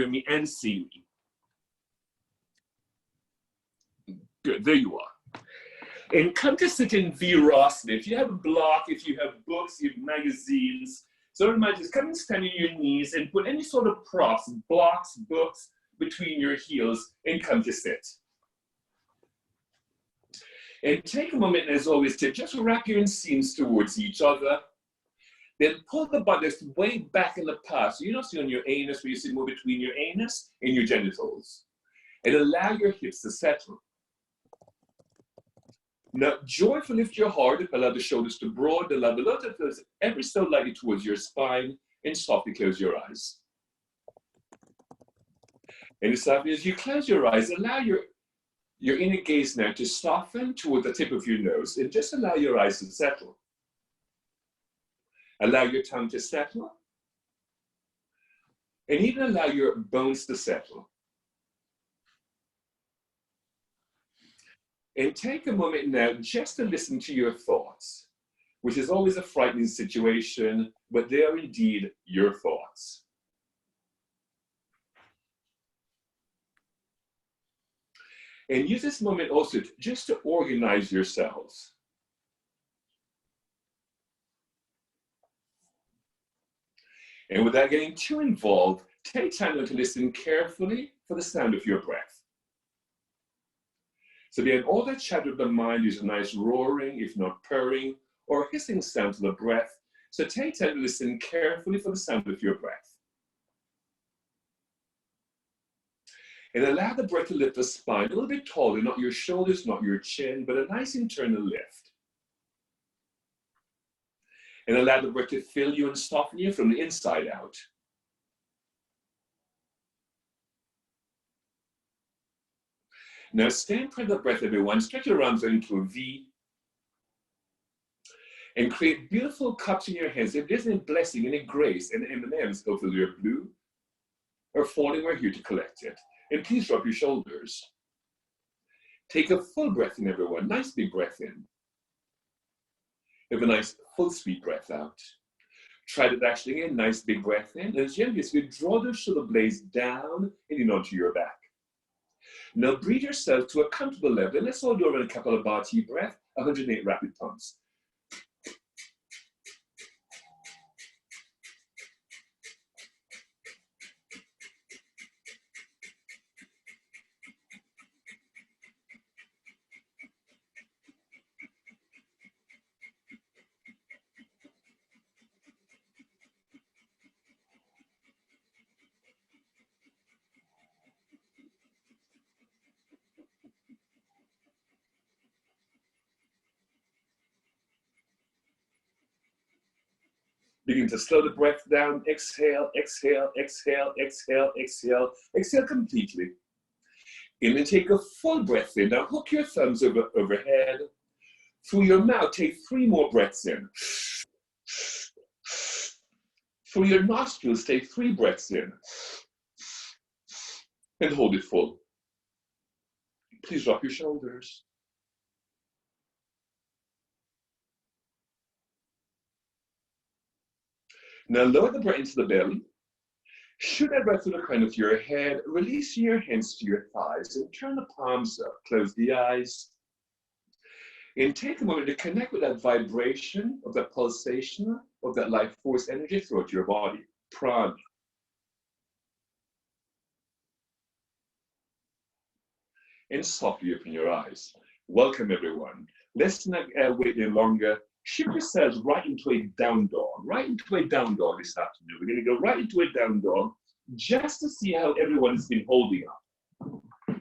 me and see me. Good, there you are. And come to sit in Virasana. If you have a block, if you have books, you have magazines, so don't mind, just come and stand on your knees and put any sort of props, blocks, books between your heels and come to sit. And take a moment, as always, to just wrap your inseams towards each other. Then pull the buttocks way back in the past. So you don't see on your anus, where you sit more between your anus and your genitals. And allow your hips to settle. Now, joyfully lift your heart, allow the shoulders to broaden, allow the lower toes ever so lightly towards your spine, and softly close your eyes. And as you close your eyes, allow your inner gaze now to soften toward the tip of your nose, and just allow your eyes to settle. Allow your tongue to settle, and even allow your bones to settle. And take a moment now just to listen to your thoughts, which is always a frightening situation, but they are indeed your thoughts. And use this moment also just to organize yourselves. And without getting too involved, take time to listen carefully for the sound of your breath. So behind all that chatter of the mind is a nice roaring, if not purring, or hissing sound to the breath. So take time to listen carefully for the sound of your breath. And allow the breath to lift the spine a little bit taller, not your shoulders, not your chin, but a nice internal lift. And allow the breath to fill you and soften you from the inside out. Now stay in front of the breath, everyone. Stretch your arms out into a V. And create beautiful cups in your hands. If there's any blessing, any grace, and M&Ms, hopefully they're blue, or falling, we're here to collect it. And please drop your shoulders. Take a full breath in, everyone. Nice big breath in. Have a nice full sweet breath out. Try that actually again. Nice big breath in. And gently, as you draw the shoulder blades down and in onto your back. Now breathe yourself to a comfortable level. And let's all do over a couple of body breath, 108 rapid pumps. Begin to slow the breath down. Exhale, exhale, exhale, exhale, exhale. Exhale completely. And then take a full breath in. Now hook your thumbs overhead. Through your mouth, take 3 more breaths in. Through your nostrils, take 3 breaths in. And hold it full. Please drop your shoulders. Now lower the breath into the belly. Shoot that breath through the crown of your head. Release your hands to your thighs and turn the palms up. Close the eyes. And take a moment to connect with that vibration of that pulsation of that life force energy throughout your body. Prana. And softly open your eyes. Welcome everyone. Let's not wait any longer. Shift yourselves right into a down dog, this afternoon. We're going to go right into a down dog just to see how everyone has been holding up.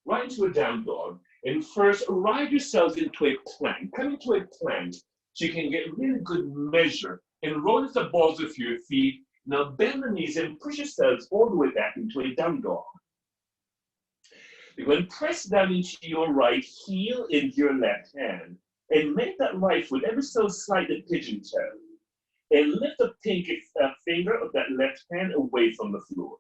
Right into a down dog. And first, ride yourselves into a plank. Come into a plank so you can get really good measure. And roll the balls of your feet. Now bend the knees and push yourselves all the way back into a down dog. You're going to press down into your right heel and your left hand. And make that right foot ever so slightly pigeon toe. And lift the pinky finger of that left hand away from the floor.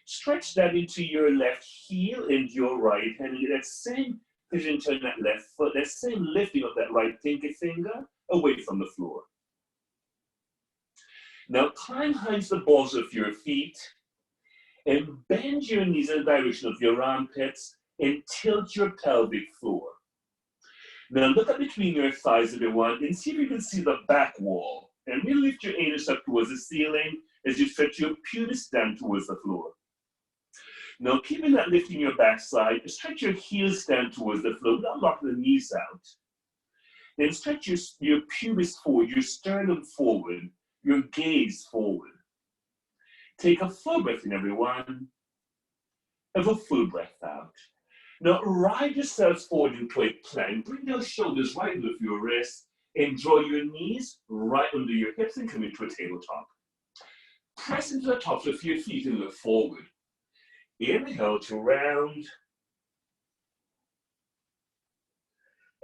Stretch that into your left heel and your right hand. And get that same pigeon toe in that left foot, that same lifting of that right pinky finger away from the floor. Now climb high to the balls of your feet and bend your knees in the direction of your armpits and tilt your pelvic floor. Now look up between your thighs, everyone, and see if you can see the back wall. And really lift your anus up towards the ceiling as you stretch your pubis down towards the floor. Now keeping that lift in your backside, stretch your heels down towards the floor, not lock the knees out. Then stretch your pubis forward, your sternum forward, your gaze forward. Take a full breath in, everyone. Have a full breath out. Now ride yourselves forward into a plank. Bring those shoulders right under your wrists and draw your knees right under your hips and come into a tabletop. Press into the tops of your feet and look forward. Inhale to round.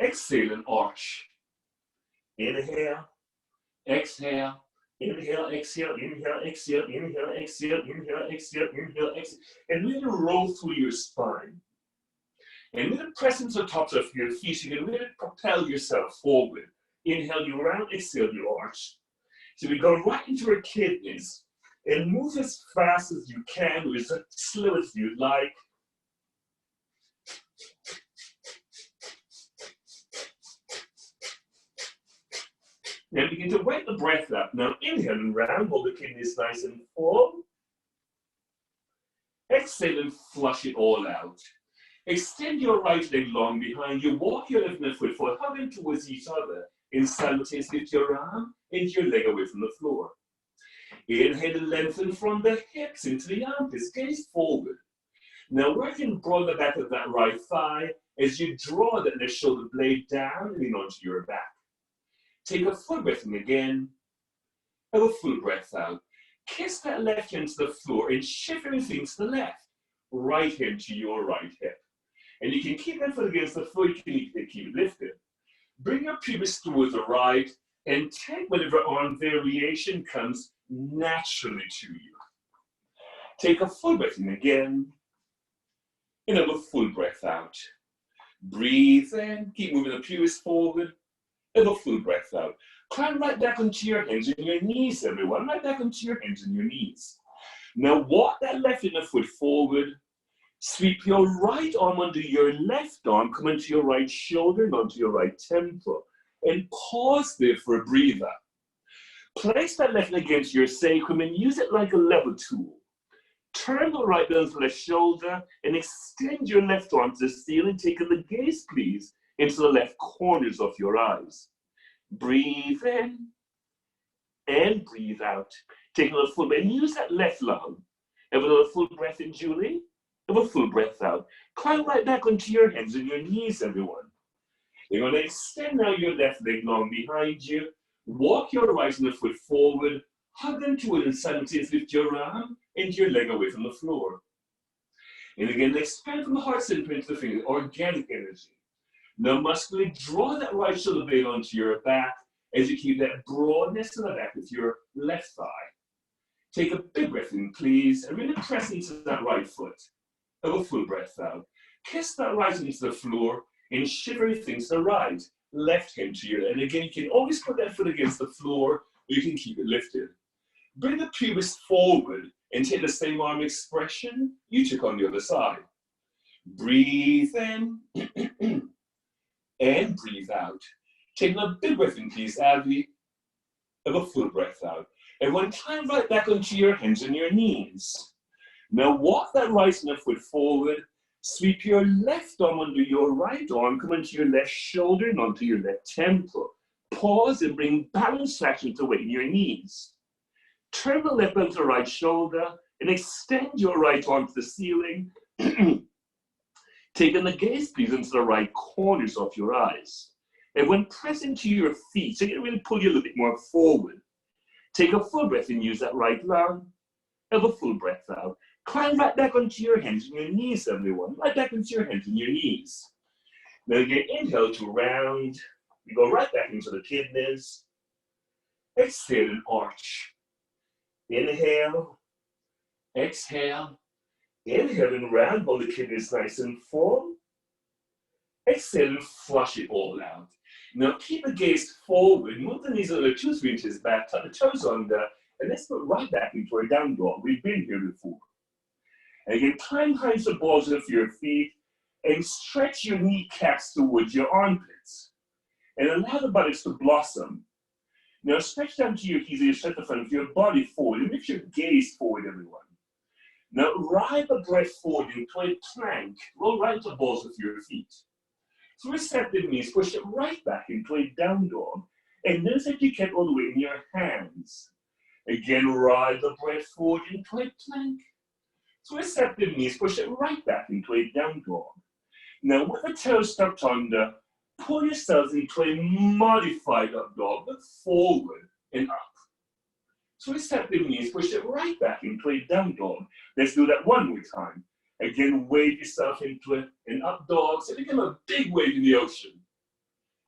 Exhale and arch. Inhale, exhale. Inhale, exhale, inhale, exhale, inhale, exhale, inhale, exhale, inhale, exhale. And really roll through your spine. And really press into the tops of your feet so you can really propel yourself forward. Inhale, you round, exhale, you arch. So we go right into our kidneys and move as fast as you can or as slow as you like. Now begin to wake the breath up. Now inhale and round, hold the kidneys nice and full. Exhale and flush it all out. Extend your right leg long behind you. Walk your left foot forward, hugging towards each other. And simultaneously lift your arm and your leg away from the floor. Inhale and lengthen from the hips into the armpits. Gaze forward. Now working broad the back of that right thigh as you draw that left shoulder blade down and in onto your back. Take a full breath in again. Have a full breath out. Kiss that left hand to the floor and shift everything to the left. Right hand to your right hip. And you can keep that foot against the floor. You can keep it lifted. Bring your pubis towards the right and take whatever arm variation comes naturally to you. Take a full breath in again. And have a full breath out. Breathe in. Keep moving the pubis forward. Have a full breath out. Climb right back onto your hands and your knees, everyone. Right back onto your hands and your knees. Now walk that left inner foot forward. Sweep your right arm under your left arm. Come into your right shoulder and onto your right temple. And pause there for a breather. Place that left leg against your sacrum and use it like a lever tool. Turn the right down to the left shoulder and extend your left arm to the ceiling. Taking the gaze, please, into the left corners of your eyes. Breathe in and breathe out. Take another full breath and use that left lung. Have another full breath in, Julie. Have a full breath out. Climb right back onto your hands and your knees, everyone. You're going to extend now your left leg long behind you. Walk your right inner foot forward. Hug into it and simultaneously lift your arm and your leg away from the floor. And again, expand from the heart center into the fingers, organic energy. Now muscularly draw that right shoulder blade onto your back as you keep that broadness to the back with your left thigh. Take a big breath in, please, and really press into that right foot. Have a full breath out. Kiss that right into the floor and shift everything to the right. Left hand to your, and again, you can always put that foot against the floor, or you can keep it lifted. Bring the pubis forward and take the same arm expression you took on the other side. Breathe in and breathe out. Take a big breath in, please, Abby. Have a full breath out. Everyone, climb right back onto your hands and your knees. Now walk that right inner foot forward. Sweep your left arm under your right arm. Come onto your left shoulder and onto your left temple. Pause and bring balance action to weight in your knees. Turn the left arm to the right shoulder and extend your right arm to the ceiling. Taking the gaze, please, into the right corners of your eyes. And when pressing to your feet, so you can really pull you a little bit more forward. Take a full breath and use that right lung. Have a full breath out. Climb right back onto your hands and your knees, everyone. Right back onto your hands and your knees. Now again, inhale to round. You go right back into the kidneys. Exhale and arch. Inhale. Exhale. Inhale and round. Hold the kidneys nice and full. Exhale and flush it all out. Now keep the gaze forward. Move the knees a little 2-3 inches back. Tuck the toes under And let's put right back into our down dog. We've been here before. And again, climb high the balls of your feet and stretch your kneecaps towards your armpits. And allow the buttocks to blossom. Now stretch down to your heels and you stretch the front of your body forward and lift your gaze forward, everyone. Now ride the breath forward into a plank. Roll right into the balls of your feet. So receptive knees, push it right back into a down dog. And notice that you kept all the way in your hands. Again, ride the breath forward into a plank. So receptive knees, push it right back into a down dog. Now with the toes tucked under, pull yourselves into a modified up dog, but forward and up. So receptive knees, push it right back into a down dog. Let's do that one more time. Again, wave yourself into an up dog. So become a big wave in the ocean.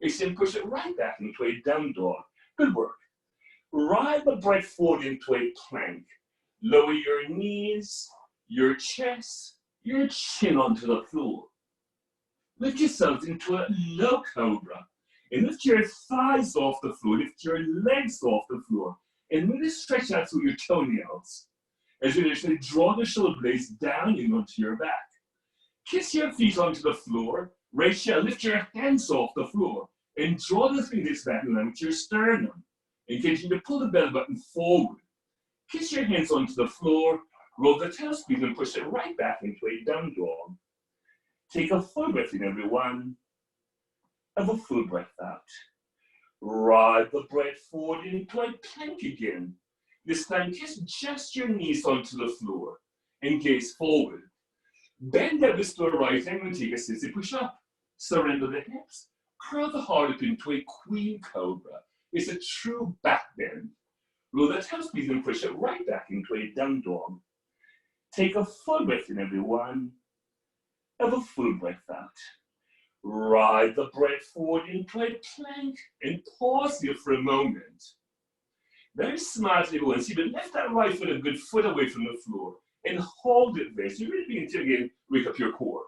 Again, push it right back into a down dog. Good work. Ride the breath forward into a plank. Lower your knees, your chest, your chin onto the floor. Lift yourselves into a low cobra. And lift your thighs off the floor. Lift your legs off the floor. And really stretch out through your toenails. As you actually draw the shoulder blades down and onto your back. Kiss your feet onto the floor. Raise your, lift your hands off the floor. And draw the fingers back in line with your sternum. And continue to pull the belly button forward. Kiss your hands onto the floor. Roll the tail speed and push it right back into a down dog. Take a full breath in, everyone. Have a full breath out. Ride the breath forward into a plank again. This time, kiss just your knees onto the floor and gaze forward. Bend elbows to the right hand and take a sissy push up. Surrender the hips. Curl the heart up into a queen cobra. It's a true back bend. Roll the tail speed and push it right back into a down dog. Take a full breath in, everyone. Have a full breath out. Ride the breath forward into a plank and pause here for a moment. Very smartly, everyone. See, but lift that right foot a good foot away from the floor and hold it there. So you really begin to again wake up your core.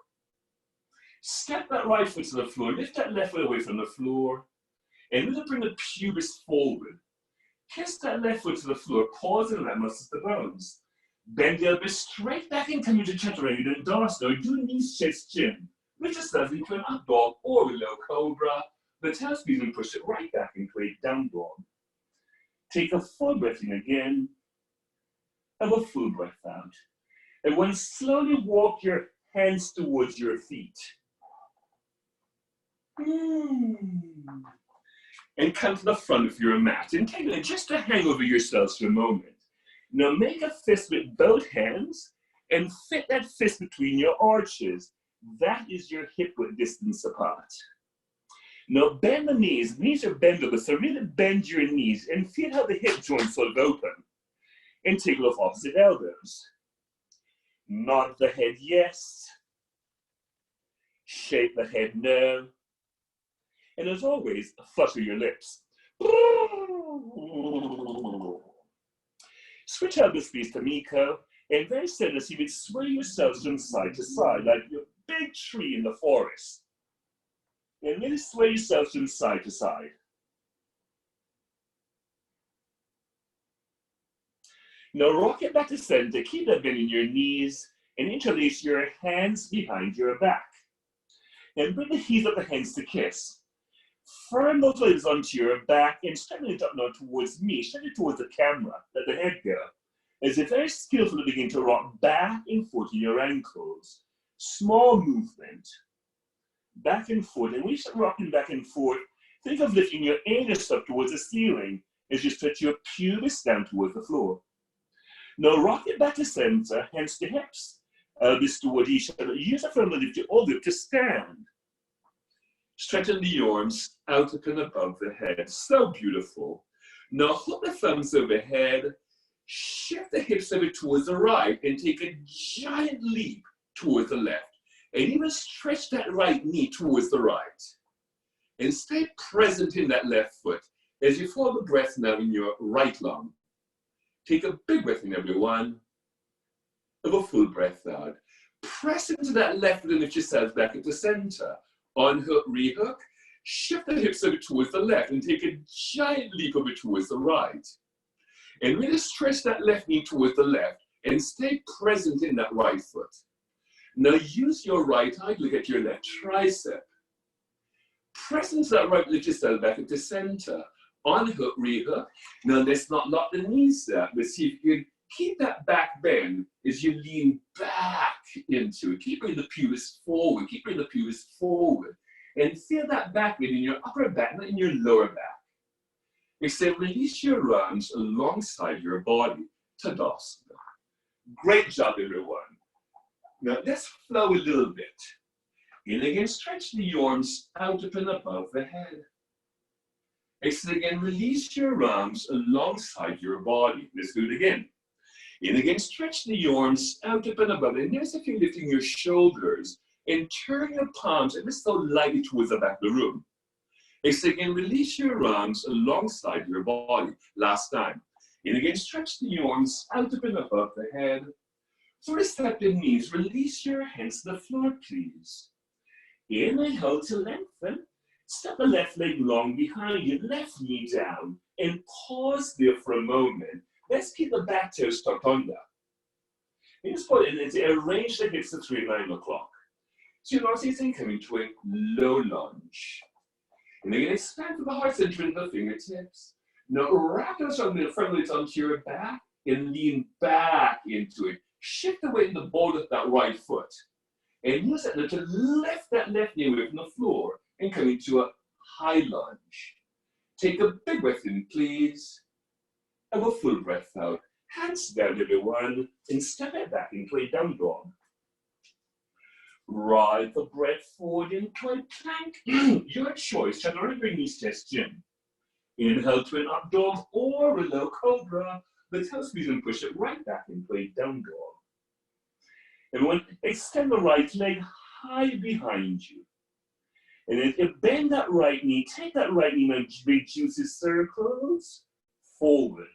Step that right foot to the floor, lift that left foot away from the floor, and really bring the pubis forward. Kiss that left foot to the floor, pause and let muscles the bones. Bend the elbows straight back and come into chaturanga and Dharasana. Do knees, chest, chin. Lift yourself into an up dog or a low cobra. The tail speed and push it right back into a down dog. Take a full breath in again. Have a full breath out. And when slowly walk your hands towards your feet. And come to the front of your mat. And take it just to hang over yourselves for a moment. Now make a fist with both hands and fit that fist between your arches. That is your hip width distance apart. Now bend the knees. Knees are bendable, so really bend your knees and feel how the hip joints sort of open. And take off opposite elbows. Nod the head yes. Shake the head no. And as always, flutter your lips. Switch out the speed to Miko, and very steadily you would sway yourselves from side to side, like you're a big tree in the forest. And really sway yourselves from side to side. Now rock it back to center, keep that bend in your knees, and interlace your hands behind your back. And bring the heels of the hands to kiss. Firm those legs onto your back and straighten it up now towards me. Straighten it towards the camera, let the head go. As if very skillfully begin to rock back and forth in your ankles. Small movement. Back and forth. And when you start rocking back and forth, think of lifting your anus up towards the ceiling as you stretch your pubis down towards the floor. Now rock it back to center, hands to hips. Elbows toward each other. Use a firm lift all the way to stand. Straighten the arms out up and above the head. So beautiful. Now hold the thumbs overhead. Shift the hips over towards the right and take a giant leap towards the left. And even stretch that right knee towards the right. And stay present in that left foot as you follow the breath now in your right lung. Take a big breath in, everyone. Have a full breath out. Press into that left foot and lift yourself back into center. Unhook, rehook, shift the hips over towards the left and take a giant leap over towards the right. And really stretch that left knee towards the left and stay present in that right foot. Now use your right eye to look at your left tricep. Press into that right leg yourself back into center. Unhook, rehook. Now let's not lock the knees there. Let's see if you can keep that back bend as you lean back into it. Keep bringing the pelvis forward. Keep bringing the pelvis forward. And feel that back bend in your upper back, not in your lower back. Except release your arms alongside your body. Tadasana. Great job, everyone. Now let's flow a little bit. In again, stretch the arms out up and above the head. Exhale again, release your arms alongside your body. Let's do it again. In again, stretch the arms out up and above. And notice if you're lifting your shoulders and turn your palms ever so lightly towards the back of the room. Exhale again, release your arms alongside your body. Last time. In again, stretch the arms out up and above the head. For receptive knees, release your hands to the floor, please. Inhale to lengthen. Step the left leg long behind you, left knee down, and pause there for a moment. Let's keep the back toes tucked under. And just put it into arrange the hips to 3 at 9 o'clock. So you're not seeing coming to a low lunge. And again, expand to the heart center into the fingertips. Now wrap those on the front legs onto your back and lean back into it. Shift the weight in the ball of that right foot. And use that to lift that left knee away from the floor and come into a high lunge. Take a big breath in, please. Have a full breath out. Hands down, everyone, and step it back into a down dog. Ride the breath forward into a plank. Your choice. Chaturanga, bring knees, chest, chin. Inhale to an up dog or a low cobra. The toe squeeze and push it right back into a down dog. Everyone, extend the right leg high behind you. And then bend that right knee, take that right knee and big juicy circles forward.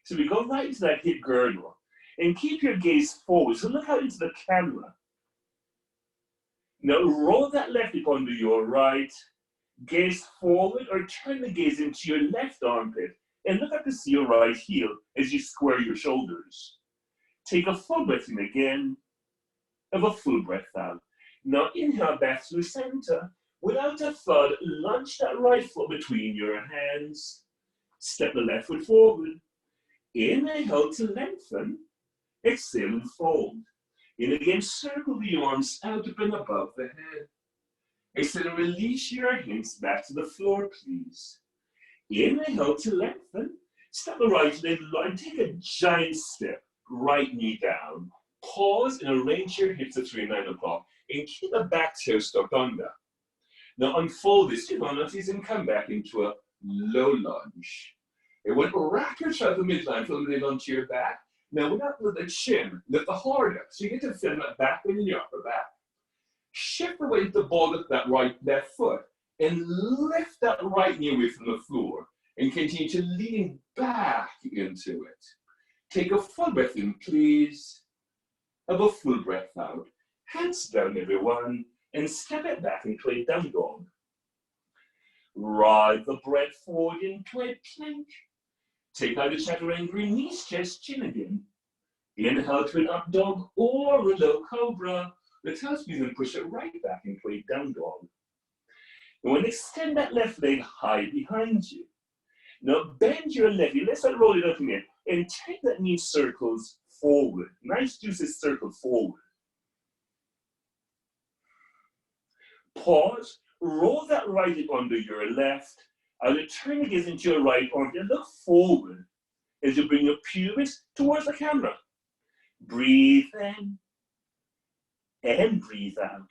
So we go right into that hip girdle. And keep your gaze forward. So look out into the camera. Now roll that left hip onto your right. Gaze forward or turn the gaze into your left armpit. And look up to see your right heel as you square your shoulders. Take a full breath in again. Have a full breath out. Now inhale back through center. Without a thud, lunge that right foot between your hands. Step the left foot forward. Inhale to lengthen. Exhale and fold. And again, circle the arms out up and above the head. Exhale and release your hands back to the floor, please. Inhale to lengthen. Step the right leg and take a giant step. Right knee down. Pause and arrange your hips at 3 at 9 o'clock and keep the back toes tucked under. Now unfold this Shivanas and come back into a low lunge. And when wrap your shoulder midline, feel it onto your back. Now without the chin, lift the heart up. So you get to feel that back in your upper back. Shift the weight of the ball of that left foot and lift that right knee away from the floor and continue to lean back into it. Take a full breath in, please. Have a full breath out. Hands down, everyone, and step it back into a down dog. Ride the breath forward into a plank. Take out the chaturanga, knees, chest, chin again. Inhale to an up dog or a low cobra. The toe squeeze and push it right back into a down dog. And when extend that left leg high behind you. Now bend your left knee. Let's not roll it up again. And take that knee circles forward. Nice juicy circle forward. Pause. Roll that right hip under your left. And turn the gaze into your right arm and look forward as you bring your pelvis towards the camera. Breathe in and breathe out.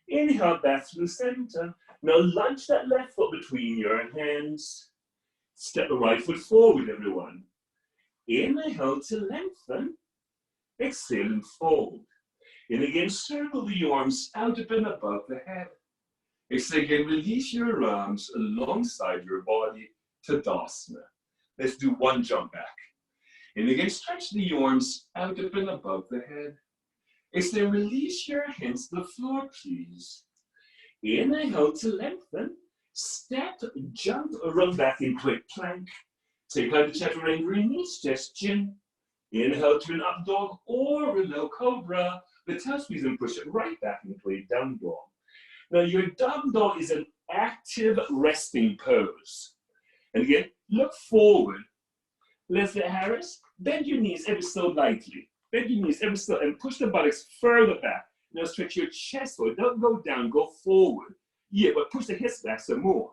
Inhale back through center. Now lunge that left foot between your hands. Step the right foot forward, everyone. Inhale to lengthen. Exhale and fold. And again, circle the arms out up and above the head. Exhale again, release your arms alongside your body to Tadasana. Let's do one jump back. And again, stretch the arms out up and above the head. Exhale, release your hands to the floor, please. Inhale to lengthen. Step, jump, or run back into a plank. Take out the chaturanga knees, chest, chin. Inhale to an up dog or a low cobra. The tail squeeze and push it right back into a down dog. Now your down dog is an active resting pose. And again, look forward. Leslie Harris, bend your knees ever so lightly. Bend your knees ever so, and push the buttocks further back. Now stretch your chest forward. Don't go down, go forward. Yeah, but push the hips back some more.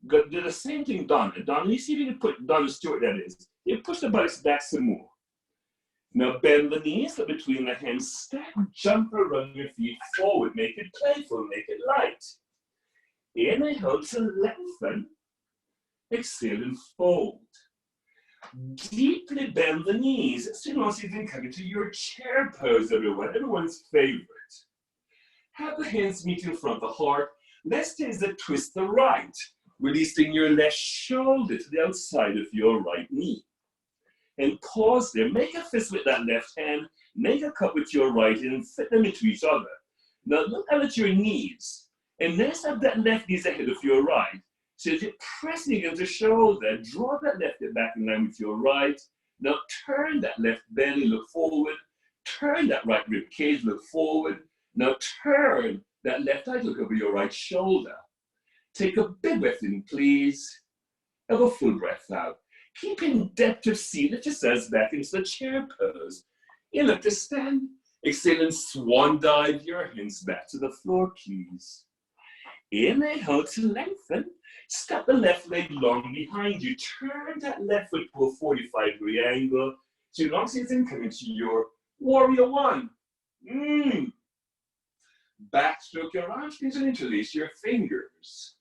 Do the same thing, Donna. Donna, you see if you can put Donna Stewart, that is. You push the buttocks back some more. Now bend the knees, look between the hands, stack, jump or run your feet forward. Make it playful, make it light. Inhale to lengthen. Exhale and fold. Deeply bend the knees. So you want to even come into your chair pose, everyone's favorite. Have the hands meet in front of the heart. Let's take the twist the right, releasing your left shoulder to the outside of your right knee. And pause there. Make a fist with that left hand. Make a cup with your right and fit them into each other. Now look out at your knees. And let's have that left knee ahead of your right. So if you're pressing against the shoulder, draw that left hip back in line with your right. Now turn that left belly, look forward. Turn that right rib cage, look forward. Now turn that left eye, look over your right shoulder. Take a big breath in, please. Have a full breath out. Keeping depth of seat, lift yourselves back into the chair pose. Inhale to stand. Exhale and swan dive your hands back to the floor, please. Inhale to lengthen. Step the left leg long behind you. Turn that left foot to a 45-degree angle. So long as it's in, come into your warrior one. Backstroke your arms, please, and interlace your fingers.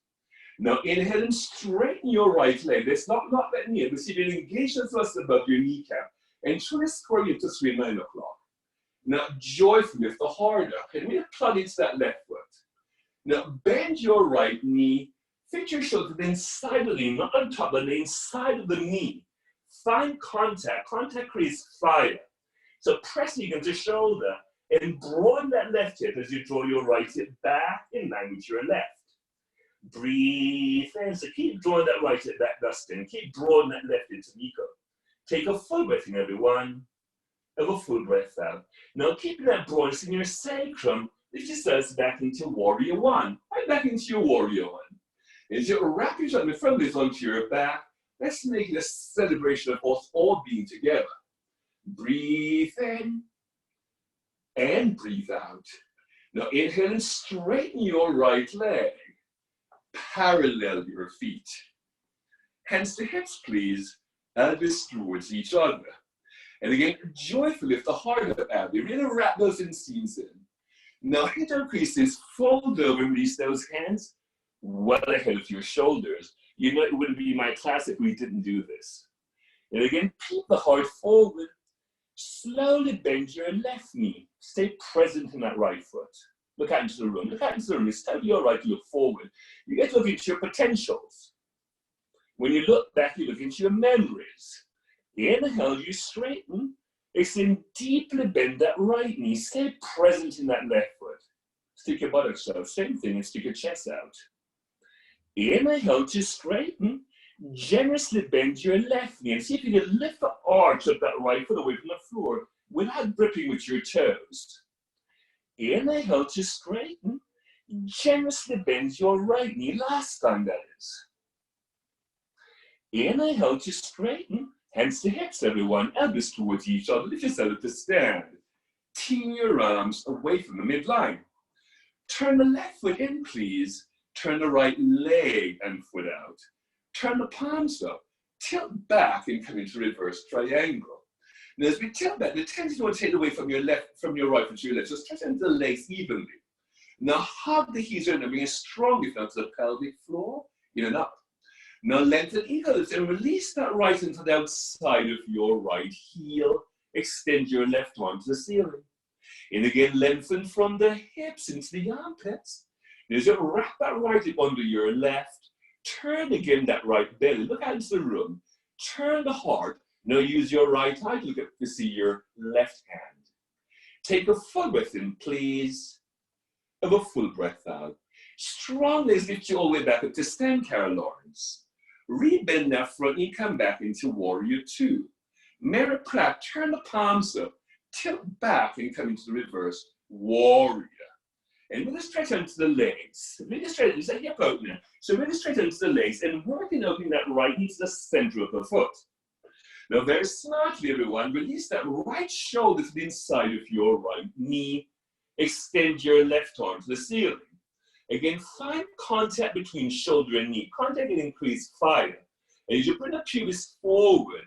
Now inhale and straighten your right leg. Let's not that knee. Let's see if you engage the thrust above your kneecap. And truly square you to 9 o'clock. Now joyfully lift the heart up. And we'll plug into that left foot. Now bend your right knee. Fit your shoulder to the inside of the knee, not on top, but the inside of the knee. Find contact. Contact creates fire. So press against the shoulder and broaden that left hip as you draw your right hip back in line with your left. Breathe in. So keep drawing that right hip back, Dustin. Keep broadening that left into Nico. Take a full breath in, everyone. Have a full breath out. Now keeping that broadness in your sacrum, lift yourselves back into warrior one. Right back into your warrior one. As you wrap your shoulders firmly onto your back, let's make it a celebration of us all being together. Breathe in and breathe out. Now inhale and straighten your right leg. Parallel your feet. Hands to hips, please. Elbows towards each other. And again, joyfully lift the heart up, Abby. Really wrap those inseams in. Now hit our creases, fold over and release those hands well ahead of your shoulders. You know, it wouldn't be my class if we didn't do this. And again, keep the heart forward. Slowly bend your left knee. Stay present in that right foot. Look out into the room. Look out into the room. It's time your right to look forward. You get to look into your potentials. When you look back, you look into your memories. Inhale, you straighten. Exhale, deeply bend that right knee. Stay present in that left foot. Stick your buttocks out. Same thing, and stick your chest out. Inhale to straighten. Generously bend your left knee. And see if you can lift the arch of that right foot away from the floor without gripping with your toes. Inhale to straighten. Generously bend your right knee. Last time, that is. Inhale to straighten. Hands to hips, everyone. Elbows towards each other. Lift yourself to stand. Team your arms away from the midline. Turn the left foot in, please. Turn the right leg and foot out. Turn the palms up. Tilt back and come into reverse triangle. Now, as we tilt back, the tendency you want to take away from your left, from your right foot to your left. So stretch into the legs evenly. Now hug the heels in and bring it strong if not to the pelvic floor. In and up. Now lengthen eagles and release that right into the outside of your right heel. Extend your left arm to the ceiling. And again, lengthen from the hips into the armpits. As you wrap that right hip under your left, turn again that right belly. Look out into the room. Turn the heart. Now use your right eye to look up to see your left hand. Take a full breath in, please. Have a full breath out. Strong legs lift you all the way back up to stand, Carol Lawrence. Rebend that front knee, come back into warrior two. Mirror plank, turn the palms up, tilt back and come into the reverse warrior. And really stretch into the legs. Really straight, it's a hip opener. So really straight into the legs and working opening that right knee to the center of the foot. Now very smartly, everyone, release that right shoulder to the inside of your right knee. Extend your left arm to the ceiling. Again, find contact between shoulder and knee. Contact can increase 5. And as you bring the pubis forward,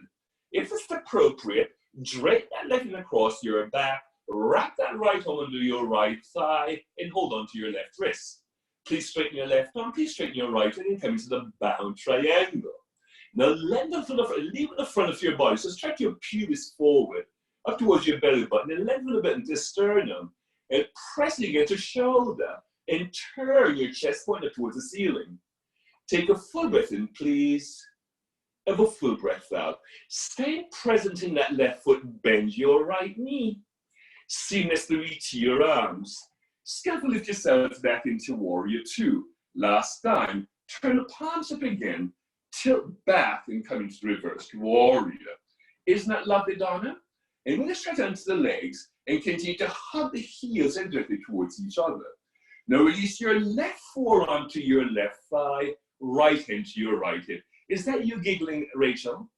if it's appropriate, drape that left hand across your back, wrap that right arm under your right thigh, and hold on to your left wrist. Please straighten your left arm, please straighten your right, and then come into the bound triangle. Now lengthen from the front, leave at the front of your body. So stretch your pubis forward, up towards your belly button, and lengthen a bit into the sternum, and press it against your shoulder, and turn your chest pointer towards the ceiling. Take a full breath in, please. Have a full breath out. Stay present in that left foot, bend your right knee. Seamlessly reach your arms. Skillfully lift yourselves back into warrior two. Last time, turn the palms up again, tilt back and come into the reversed warrior. Isn't that lovely, Donna? And we're going to stretch onto the legs and continue to hug the heels and directly towards each other. Now release your left forearm to your left thigh, right hand to your right hip. Is that you giggling, Rachel?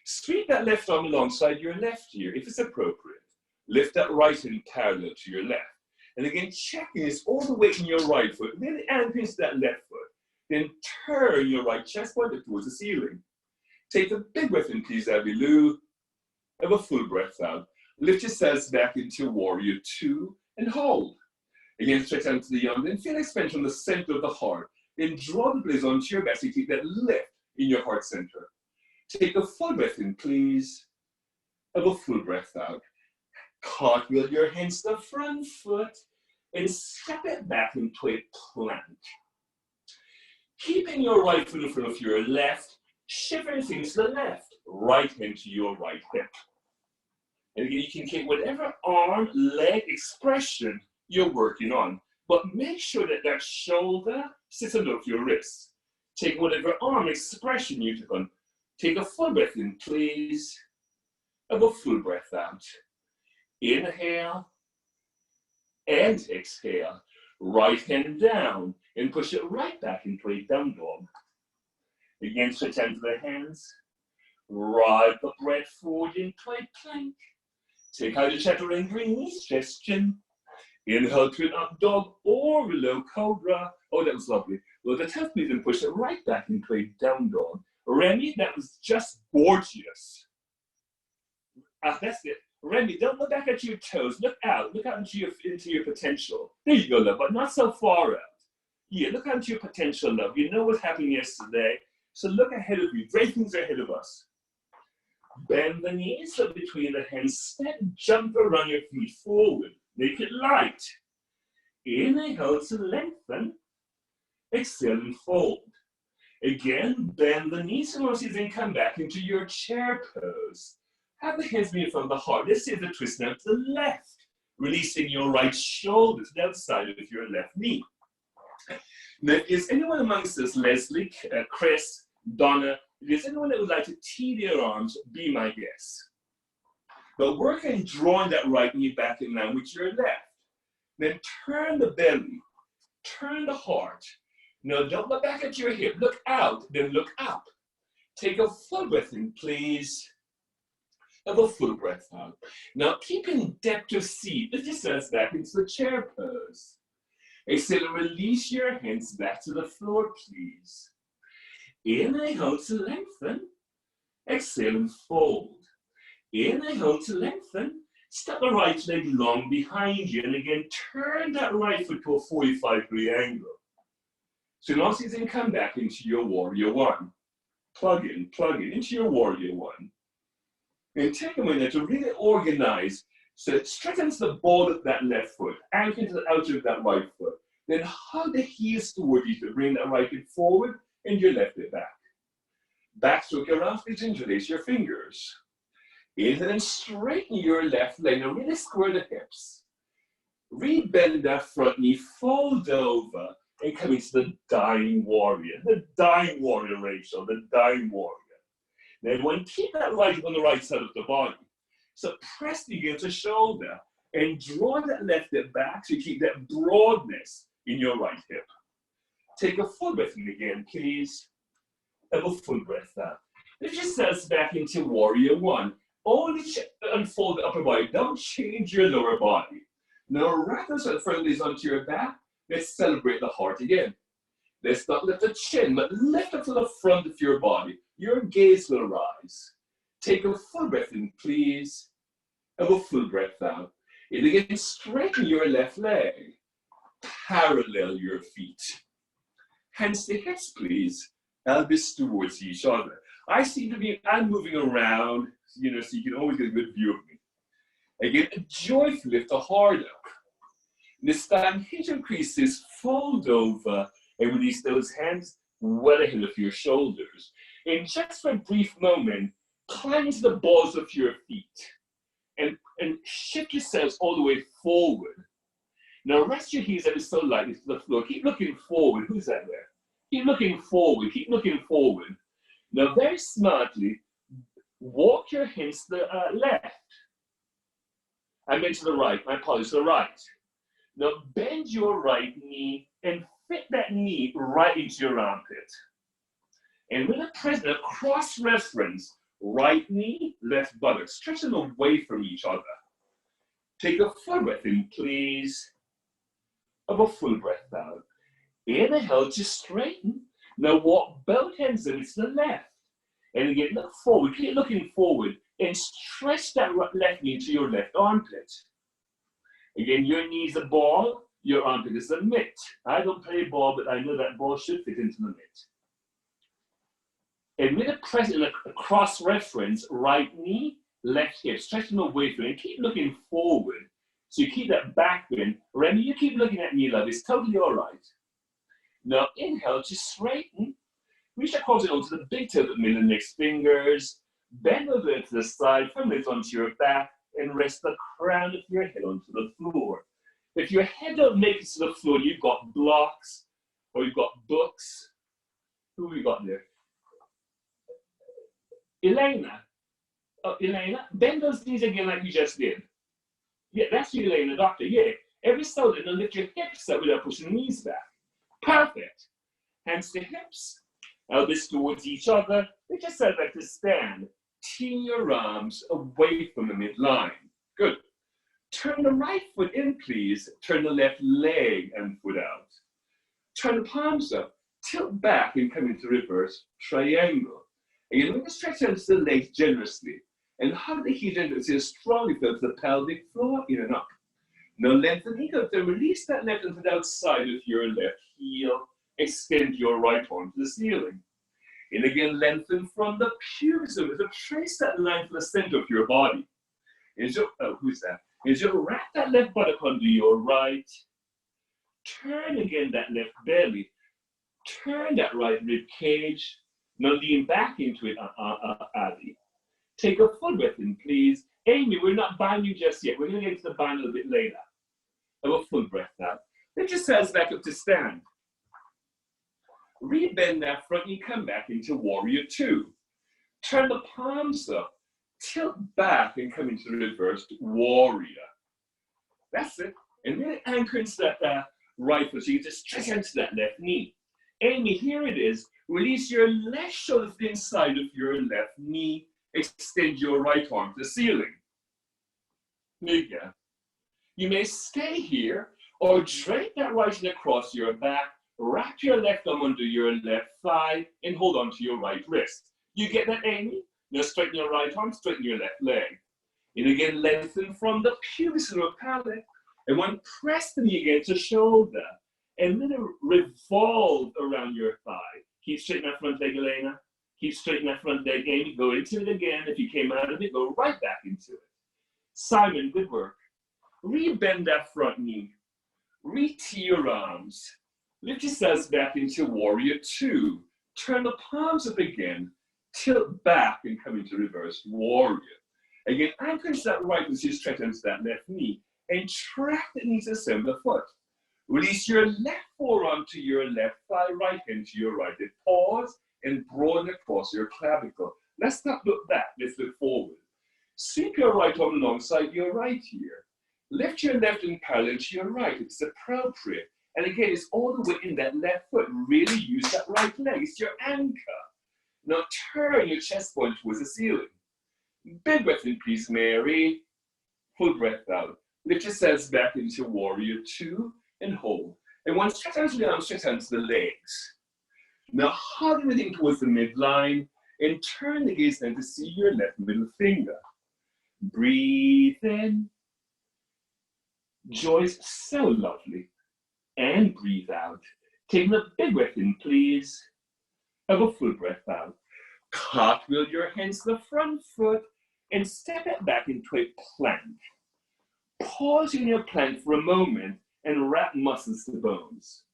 Sweep that left arm alongside your left ear, if it's appropriate. Lift that right hand parallel to your left. And again, checking this all the way in your right foot. Really anchor into that left foot. Then turn your right chest pointer towards the ceiling. Take a big breath in, please, Abilou. Have a full breath out. Lift yourselves back into warrior two and hold. Again, stretch out to the arm. Then feel expansion from the center of the heart. Then draw the blaze onto your back so you keep that lift in your heart center. Take a full breath in, please. Have a full breath out. Cartwheel your hands to the front foot and step it back into a plank. Keeping your right foot in front of your left, shifting things to the left, right hand to your right hip. And again, you can keep whatever arm, leg expression you're working on, but make sure that that shoulder sits above your wrist. Take whatever arm expression you took on. Take a full breath in, please. Have a full breath out. Inhale and exhale. Right hand down and push it right back into a down dog. Again, switch hands to the hands. Ride the breath forward into a plank. Take out your chaturanga knees, stretch chin. Inhale to an up dog or a low cobra. Oh, that was lovely. Well, the 10th please, and push it right back into a down dog. Remy, that was just gorgeous. That's it. Remy, don't look back at your toes. Look out. Look out into your potential. There you go, love, but not so far out. Yeah, look out into your potential, love. You know what happened yesterday. So look ahead of you. Great things are ahead of us. Bend the knees up between the hands. Step, jump around your feet forward. Make it light. Inhale to lengthen. Exhale and fold. Again, bend the knees and come back into your chair pose. Have the hands be in front of the heart. This is the twist now to the left. Releasing your right shoulder to the outside of your left knee. Now, is anyone amongst us, Leslie, Chris, Donna, if there's anyone that would like to tee their arms, be my guest. But work on drawing that right knee back in line with your left. Then turn the belly, turn the heart. Now, don't look back at your hip. Look out, then look up. Take a full breath in, please. Have a full breath out. Now, keep in depth of seat. Lift yourselves back into the chair pose. Exhale and release your hands back to the floor, please. Inhale to lengthen. Exhale and fold. Inhale to lengthen. Step the right leg long behind you. And again, turn that right foot to a 45-degree angle. So now you can come back into your warrior one. Plug in into your warrior one. And take a minute to really organize. So straighten the ball of that left foot, anchor into the outer of that right foot. Then hug the heels toward you to bring that right foot forward and your left foot back. Backstroke around, please interlace your fingers. Inhale and straighten your left leg. Now really square the hips. Rebend that front knee, fold over. And come into the dying warrior. The dying warrior, Rachel, the dying warrior. Then when keep that right on the right side of the body. So press against the shoulder and draw that left hip back so you keep that broadness in your right hip. Take a full breath in again, please. Have a full breath out. Lift yourselves back into warrior one. Only unfold the upper body. Don't change your lower body. Now wrap yourself firmly onto your back. Let's celebrate the heart again. Let's not lift the chin, but lift up to the front of your body. Your gaze will rise. Take a full breath in, please. Have a full breath out. And again, straighten your left leg. Parallel your feet. Hands to hips, please. Elbows towards each other. I'm moving around, so you can always get a good view of me. Again, joyfully lift the heart up. This time, hip increases, fold over, and release those hands well ahead of your shoulders. And just for a brief moment, climb into the balls of your feet and shift yourselves all the way forward. Now rest your heels ever so lightly to the floor. Keep looking forward. Who's that there? Keep looking forward. Keep looking forward. Now very smartly, walk your hands to the left. I meant to the right. My apologies, to the right. Now bend your right knee and fit that knee right into your armpit. And with a present, a cross-reference, right knee, left buttock, stretch them away from each other. Take a full breath in, please. Have a full breath out. Inhale to straighten. Now walk both hands over to the left. And again, look forward, keep looking forward, and stretch that left knee to your left armpit. Again, your knee is a ball, your armpit is a mitt. I don't play ball, but I know that ball should fit into the mitt. And with a present, a cross-reference, right knee, left hip, stretch them away from it, and keep looking forward. So you keep that back bend. Remy, you keep looking at me, love. It's totally all right. Now inhale to straighten. Reach across it onto the big toe of the middle index fingers. Bend over to the side, firmly lift onto your back, and rest the crown of your head onto the floor. If your head don't make it to the floor, you've got blocks, or you've got books. Who have we got there? Elena. Oh, Elena, bend those knees again like you just did. Yeah, that's you, Elena, doctor, yeah. Every so then lift your hips up without pushing the knees back. Perfect. Hands to hips, elbows towards each other. Lift yourself back to stand. Tee your arms away from the midline. Good. Turn the right foot in, please. Turn the left leg and foot out. Turn the palms up. Tilt back and come into reverse triangle. Again, we're going to stretch out the legs generously. And hug the heels generously as strongly to the pelvic floor, in and up. Now lengthen the hip and release that left and to the outside of your left heel. Extend your right arm to the ceiling. And again, lengthen from the pubis of it. So trace that line to the center of your body. As you, who's that? As you wrap that left buttock under your right, turn again that left belly. Turn that right rib cage. Now lean back into it, Ali. Take a full breath in, please. Amy, we're not binding just yet. We're going to get to the bind a little bit later. Have a full breath out. Lift yourselves back up to stand. Rebend that front knee, come back into warrior two. Turn the palms up, tilt back and come into reversed warrior. That's it. And then anchor into that right foot. So you just stretch into that left knee. Amy, here it is. Release your left shoulder to the inside of your left knee. Extend your right arm to the ceiling. There you go. You may stay here or drape that right knee across your back. Wrap your left arm under your left thigh and hold on to your right wrist. You get that, Amy? Now straighten your right arm, straighten your left leg. And again, lengthen from the pubis of the palate. And one, press the knee against the shoulder. And then revolve around your thigh. Keep straightening that front leg, Elena. Keep straightening that front leg, Amy. Go into it again. If you came out of it, go right back into it. Simon, good work. Rebend that front knee. Re-tee your arms. Lift yourselves back into warrior two. Turn the palms up again. Tilt back and come into reverse warrior. Again, anchor into that right as you stretch into that left knee. And track the knee to the center of the foot. Release your left forearm to your left thigh, right hand to your right. Then pause and broaden across your clavicle. Let's not look back, let's look forward. Sweep your right arm alongside your right ear. Lift your left in parallel to your right. It's appropriate. And again, it's all the way in that left foot. Really use that right leg. It's your anchor. Now turn your chest point towards the ceiling. Big breath in, please, Mary. Full breath out. Lift yourselves back into warrior two and hold. And one, stretch out to the arms, stretch out to the legs. Now hug everything towards the midline and turn the gaze then to see your left middle finger. Breathe in. Joy is so lovely. And breathe out. Taking a big breath in, please. Have a full breath out. Cartwheel your hands to the front foot and step it back into a plank. Pause in your plank for a moment and wrap muscles to bones.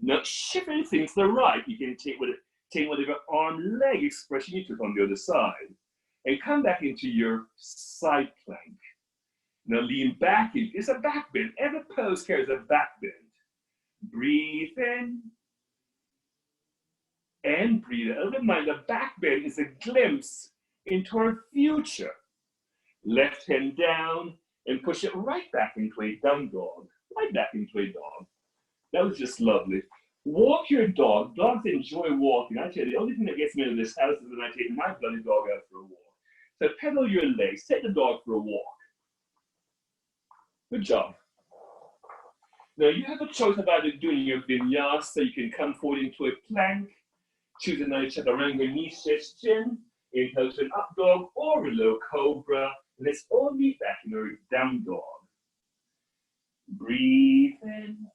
Now shift everything to the right. You can take whatever arm, leg expression you took on the other side. And come back into your side plank. Now lean back in. It's a back bend. Every pose carries a back bend. Breathe in. And breathe out. Remind the back bend is a glimpse into our future. Left hand down and push it right back into a down dog. Right back into a dog. That was just lovely. Walk your dog. Dogs enjoy walking. I tell you, the only thing that gets me into this house is when I take my bloody dog out for a walk. So pedal your legs. Take the dog for a walk. Good job. Now you have a choice of either doing your vinyasa, so you can come forward into a plank, choose another chaturanga, knee stretch, chin, inhale to an up dog or a low cobra. Let's all meet back in our down dog. Breathe in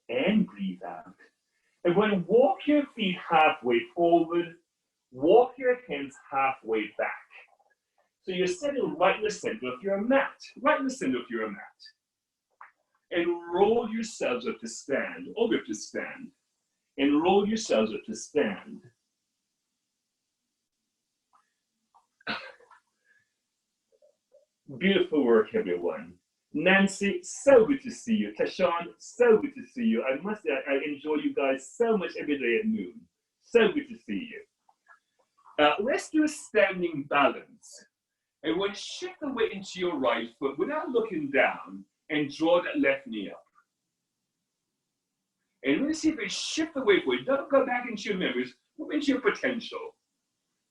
and breathe out. And when walk your feet halfway forward, walk your hands halfway back. So you're sitting right in the center of your mat, right in the center of your mat. And roll yourselves up to stand, over to stand. And roll yourselves up to stand. Beautiful work, everyone. Nancy, so good to see you. Tashawn, so good to see you. I must say, I enjoy you guys so much every day at noon. So good to see you. Let's do a standing balance. And when shift the weight into your right foot without looking down and draw that left knee up. And really see if you shift the weight forward. Don't go back into your memories, move into your potential.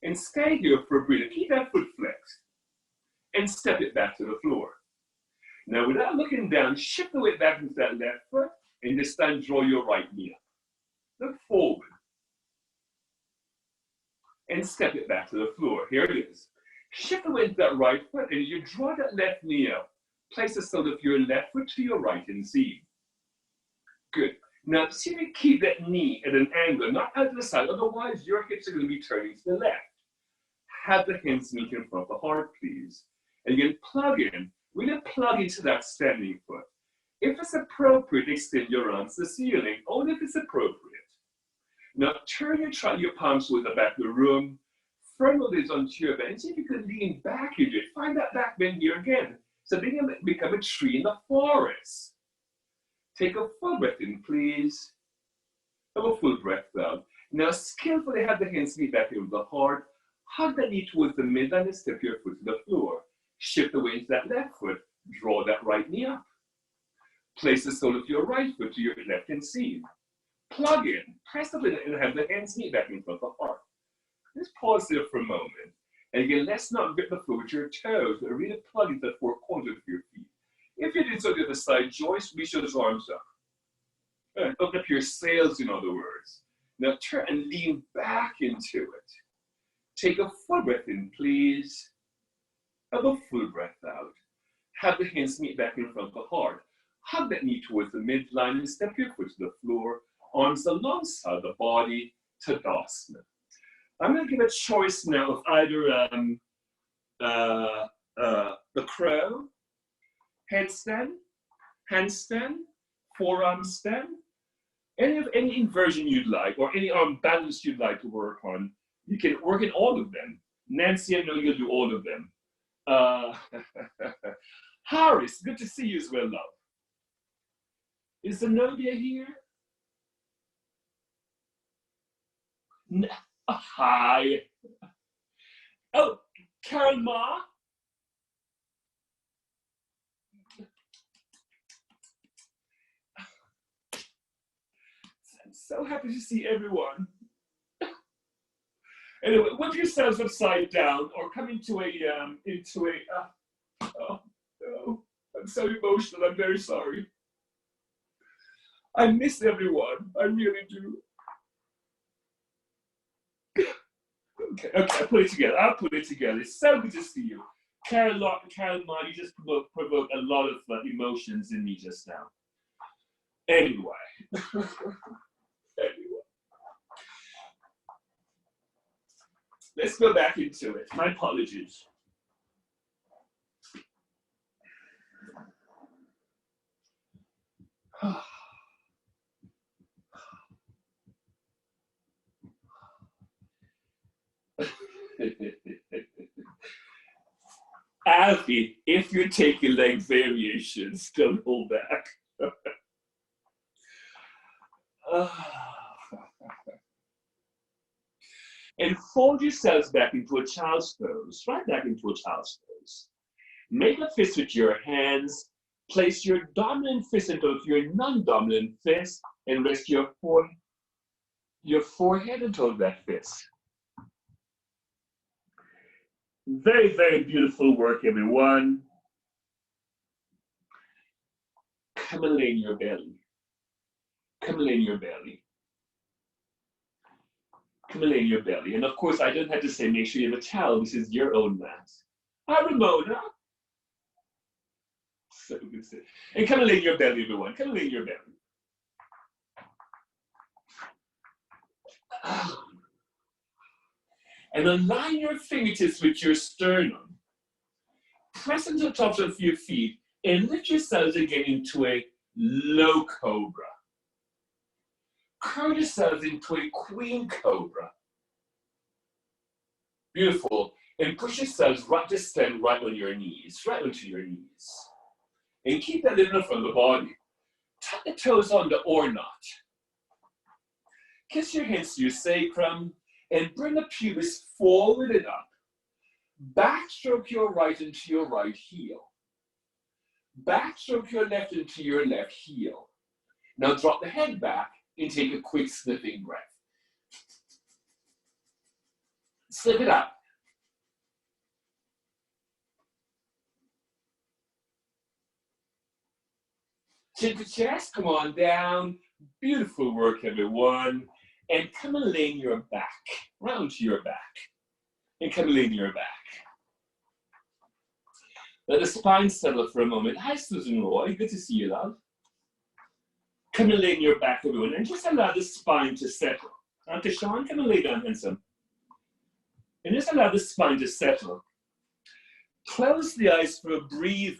And stay here for a breather. Keep that foot flexed. And step it back to the floor. Now, without looking down, shift the weight back into that left foot and this time draw your right knee up. Look forward. And step it back to the floor. Here it is. Shift the weight into that right foot and as you draw that left knee up, place the sole of your left foot to your right and see. Good. Now, see if you keep that knee at an angle, not out to the side, otherwise your hips are going to be turning to the left. Have the hands meet in front of the heart, please. And again, plug in. Really plug into that standing foot. If it's appropriate, extend your arms to the ceiling, only if it's appropriate. Now, turn your palms toward the back of the room. Frontal this onto your bed and see if you can lean back into it. Find that back bend here again. So become a tree in the forest. Take a full breath in, please. Have a full breath out. Now, skillfully have the hands meet back over the heart. Hug the knee towards the midline and step your foot to the floor. Shift the weight into that left foot. Draw that right knee up. Place the sole of your right foot to your left hand seam. Plug in. Press the lid and have the hands meet back in front of the heart. Just pause there for a moment. And again, let's not grip the floor with your toes, but really plug into the four corners of your feet. If you did so to the other side, Joyce, reach those arms up. Open up your sails, in other words. Now turn and lean back into it. Take a full breath in, please. Have a full breath out. Have the hands meet back in front of the heart. Hug that knee towards the midline and step your foot to the floor. Arms alongside the body, Tadasana. I'm going to give a choice now of either the crow, headstand, handstand, forearm stand, any inversion you'd like, or any arm balance you'd like to work on. You can work in all of them. Nancy, I know you'll do all of them. Harris, good to see you as well, love. Is Zenobia here? Hi. Oh, Carol Ma? I'm so happy to see everyone. Anyway, whip yourselves upside down or come into a, oh, no. I'm so emotional, I'm very sorry. I miss everyone, I really do. Okay, I'll put it together. It's so good to see you. Carol Ma, you just provoked a lot of emotions in me just now. Anyway. Let's go back into it. My apologies. Alfie, if you're taking leg variations, don't hold back. And fold yourselves back into a child's pose, right back into a child's pose. Make a fist with your hands. Place your dominant fist into your non-dominant fist and rest your forehead into that fist. Very, very beautiful work, everyone. Come and lay in your belly. Come and lay in your belly. Come and lay in your belly. And of course, I don't have to say, make sure you have a towel. This is your own mat. Hi, Ramona. So good. And come and lay in your belly, everyone. Come and lay in your belly. And align your fingertips with your sternum. Press into the tops of your feet and lift yourselves again into a low cobra. Curl yourselves into a queen cobra. Beautiful. And push yourselves right to stand right on your knees, right onto your knees. And keep that lifted from the body. Tuck the toes under or not. Kiss your hands to your sacrum and bring the pubis forward and up. Backstroke your right into your right heel. Backstroke your left into your left heel. Now drop the head back and take a quick sniffing breath. Slip it up. Chin to chest, come on down. Beautiful work, everyone. And come and lay in your back, round to your back. And come and lay in your back. Let the spine settle for a moment. Hi, Susan Roy. Good to see you, love. Come and lay in your back, everyone. And just allow the spine to settle. Auntie Sean, come and lay down, handsome. And just allow the spine to settle. Close the eyes for a breather.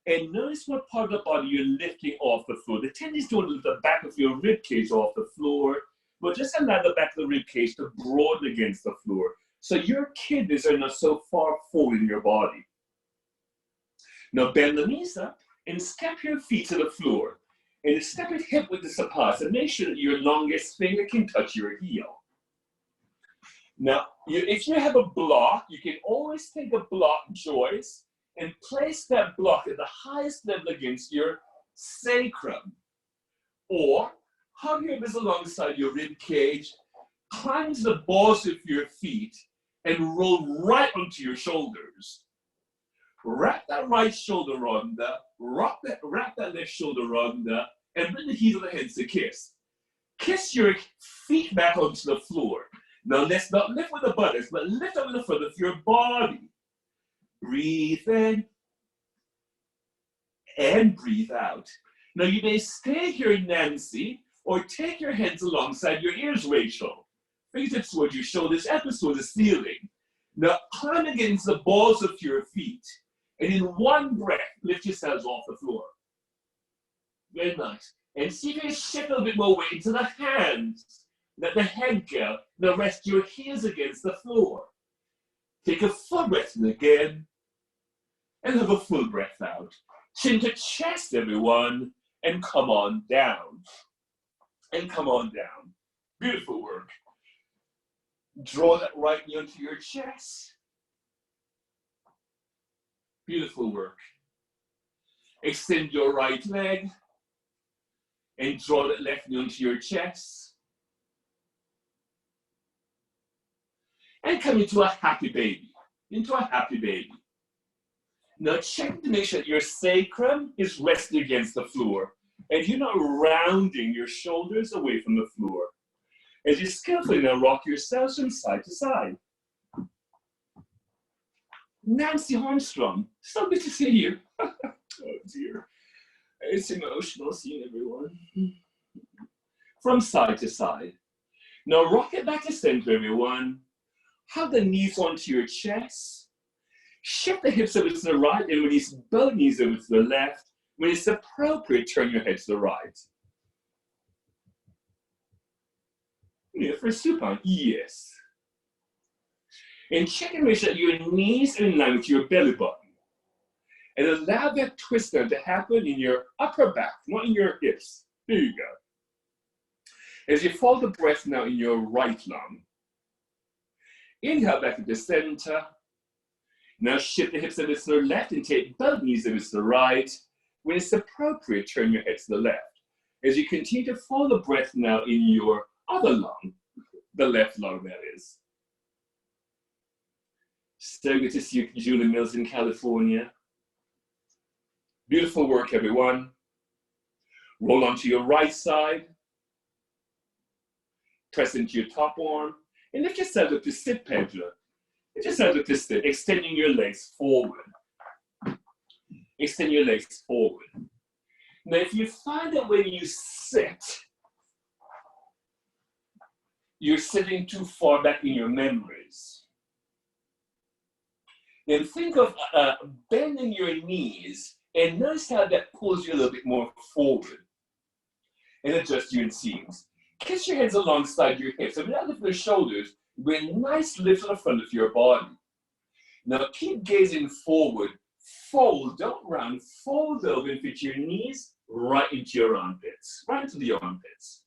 And notice what part of the body you're lifting off the floor. The tendency to lift the back of your rib cage off the floor, but just allow the back of the rib cage to broaden against the floor. So your kidneys are not so far forward in your body. Now bend the knees up and step your feet to the floor. And step it hip width apart and make sure that your longest finger can touch your heel. Now, if you have a block, you can always take a block joist and place that block at the highest level against your sacrum. Or hug your wrist alongside your rib cage, climb to the balls of your feet, and roll right onto your shoulders. Wrap that right shoulder under, wrap that left shoulder under, and bring the heels of the hands to kiss. Kiss your feet back onto the floor. Now let's not lift with the buttocks, but lift up in the front of your body. Breathe in and breathe out. Now you may stay here, Nancy, or take your hands alongside your ears, Rachel. Fingertips towards your shoulders, elbows towards the ceiling. Now climb against the balls of your feet. And in one breath, lift yourselves off the floor. Very nice. And see if you can shift a little bit more weight into the hands. Let the head go. Now rest your heels against the floor. Take a full breath in again. And have a full breath out. Chin to chest, everyone. and come on down. And come on down. Beautiful work. Draw that right knee onto your chest. Beautiful work. Extend your right leg and draw that left knee onto your chest. And come into a happy baby. Into a happy baby. Now check to make sure that your sacrum is resting against the floor and you're not rounding your shoulders away from the floor. As you skillfully now rock yourselves from side to side. Nancy Armstrong, so good to see you. Oh dear, it's emotional seeing everyone. From side to side. Now rock it back to center, everyone. Hug the knees onto your chest. Shift the hips over to the right and release both knees over to the left. When it's appropriate, turn your head to the right. Yeah, for supine, yes. And check and make sure that your knees are in line with your belly button. And allow that twist now to happen in your upper back, not in your hips. There you go. As you follow the breath now in your right lung. Inhale back to the center. Now shift the hips over to the left and take both knees over to the right. When it's appropriate, turn your head to the left. As you continue to follow the breath now in your other lung, the left lung that is. So good to see you, Julie Mills in California. Beautiful work, everyone. Roll onto your right side. Press into your top arm. And lift yourself up to sit, Pedro. Lift yourself up to sit, extending your legs forward. Extend your legs forward. Now, if you find that when you sit, you're sitting too far back in your memories, then think of bending your knees and notice how that pulls you a little bit more forward and adjust your inseams. Kiss your heads alongside your hips. So without lifting the shoulders, bring a nice lift to the front of your body. Now keep gazing forward. Fold, don't round, fold over and fit your knees right into your armpits, right into the armpits.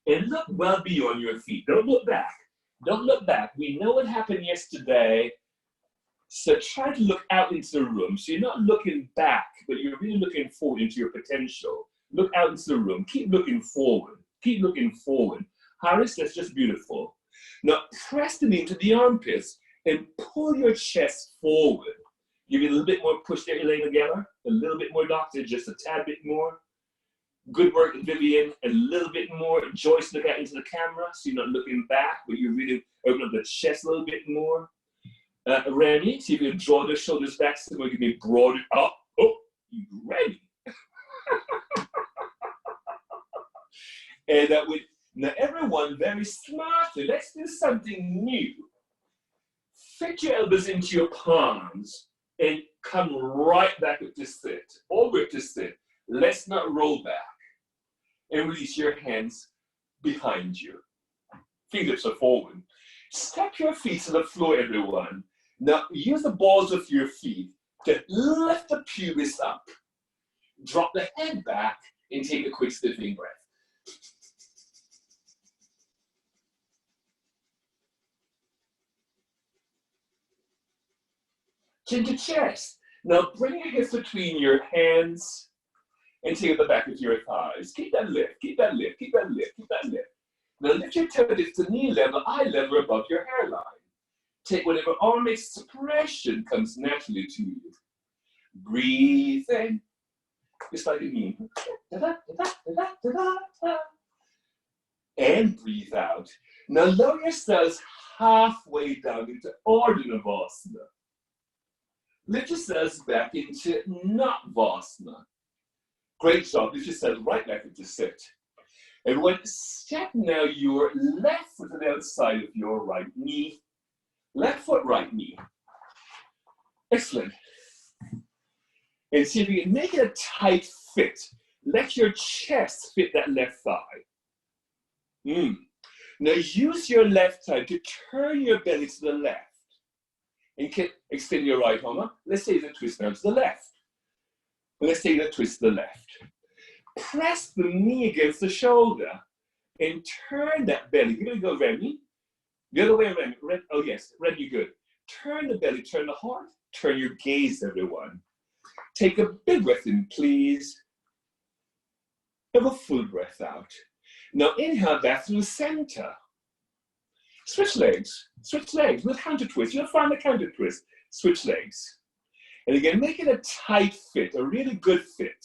And look well beyond your feet. Don't look back. Don't look back. We know what happened yesterday. So try to look out into the room. So you're not looking back, but you're really looking forward into your potential. Look out into the room. Keep looking forward. Keep looking forward. Harris, that's just beautiful. Now press the knee into the armpits and pull your chest forward. Give you a little bit more push there, Elena Geller. A little bit more, Doctor, just a tad bit more. Good work, Vivian. A little bit more. Joyce, look out into the camera so you're not looking back, but you really open up the chest a little bit more. Remy, see if you can draw the shoulders back so we can be broader. Oh, you ready? And that would, now everyone very smartly, let's do something new. Fit your elbows into your palms and come right back up to sit, over to sit. Let's not roll back. And release your hands behind you. Fingertips are forward. Step your feet to the floor, everyone. Now use the balls of your feet to lift the pubis up. Drop the head back and take a quick sniffing breath. Chin to chest. Now bring your hips between your hands and take the back of your thighs. Keep that lift, keep that lift, keep that lift, keep that lift. Now lift your toes to knee level, eye level above your hairline. Take whatever arm expression comes naturally to you. Breathe in, just like a knee. And breathe out. Now lower yourselves halfway down into Ardhanavasana. Lift yourselves back into Natvasana. Great job. Lift yourselves right back into sit. Everyone, step now your left foot to the outside of your right knee. Left foot, right knee. Excellent. And see if you can make it a tight fit. Let your chest fit that left thigh. Now use your left thigh to turn your belly to the left. And extend your right arm up. Let's take the twist now to the left. Let's take the twist to the left. Press the knee against the shoulder and turn that belly. Give it a go, Remy. The other way around. Oh, yes, Remy, good. Turn the belly, turn the heart, turn your gaze, everyone. Take a big breath in, please. Have a full breath out. Now inhale back through the center. Switch legs with counter twist. You'll find the counter twist. Switch legs. And again, make it a tight fit, a really good fit.